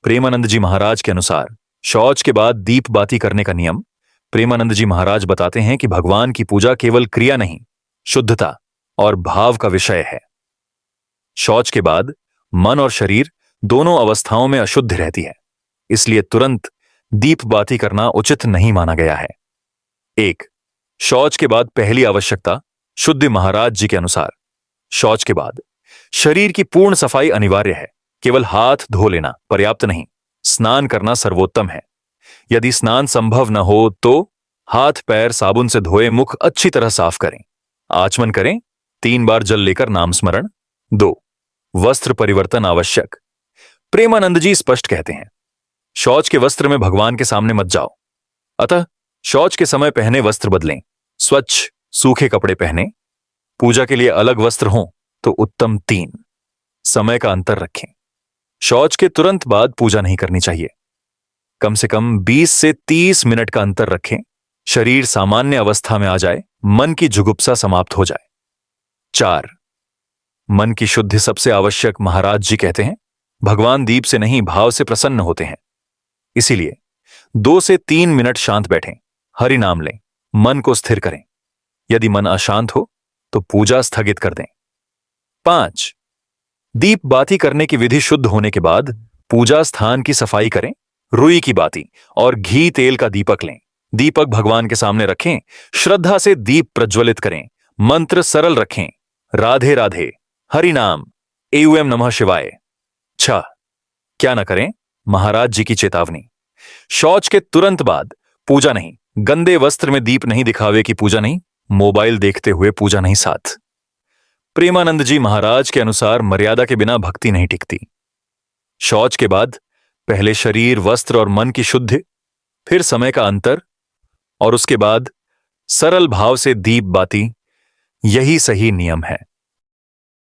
प्रेमानंद जी महाराज के अनुसार शौच के बाद दीप बाती करने का नियम। प्रेमानंद जी महाराज बताते हैं कि भगवान की पूजा केवल क्रिया नहीं, शुद्धता और भाव का विषय है। शौच के बाद मन और शरीर दोनों अवस्थाओं में अशुद्ध रहती है, इसलिए तुरंत दीप बाती करना उचित नहीं माना गया है। 1. शौच के बाद पहली आवश्यकता। शुद्ध महाराज जी के अनुसार शौच के बाद शरीर की पूर्ण सफाई अनिवार्य है। केवल हाथ धो लेना पर्याप्त नहीं, स्नान करना सर्वोत्तम है। यदि स्नान संभव न हो तो हाथ पैर साबुन से धोए, मुख अच्छी तरह साफ करें, आचमन करें, 3 बार जल लेकर नाम स्मरण। 2. वस्त्र परिवर्तन आवश्यक। प्रेमानंद जी स्पष्ट कहते हैं, शौच के वस्त्र में भगवान के सामने मत जाओ, अतः शौच के समय पहने वस्त्र बदलें, स्वच्छ सूखे कपड़े पहने। पूजा के लिए अलग वस्त्र हों तो उत्तम। 3. समय का अंतर रखें। शौच के तुरंत बाद पूजा नहीं करनी चाहिए। कम से कम 20 से 30 मिनट का अंतर रखें, शरीर सामान्य अवस्था में आ जाए, मन की जुगुप्सा समाप्त हो जाए। 4. मन की शुद्धि सबसे आवश्यक। महाराज जी कहते हैं, भगवान दीप से नहीं भाव से प्रसन्न होते हैं। इसीलिए 2 से 3 मिनट शांत बैठें, हरि नाम लें, मन को स्थिर करें। यदि मन अशांत हो तो पूजा स्थगित कर दें। 5. दीप बाती करने की विधि। शुद्ध होने के बाद पूजा स्थान की सफाई करें, रुई की बाती और घी तेल का दीपक लें, दीपक भगवान के सामने रखें, श्रद्धा से दीप प्रज्वलित करें, मंत्र सरल रखें, राधे राधे, हरि नाम, एवं नमः शिवाय। 6. क्या न करें। महाराज जी की चेतावनी। शौच के तुरंत बाद पूजा नहीं, गंदे वस्त्र में दीप नहीं, दिखावे की पूजा नहीं, मोबाइल देखते हुए पूजा नहीं। 7. प्रेमानंद जी महाराज के अनुसार मर्यादा के बिना भक्ति नहीं टिकती। शौच के बाद पहले शरीर, वस्त्र और मन की शुद्धि, फिर समय का अंतर और उसके बाद सरल भाव से दीप बाती, यही सही नियम है।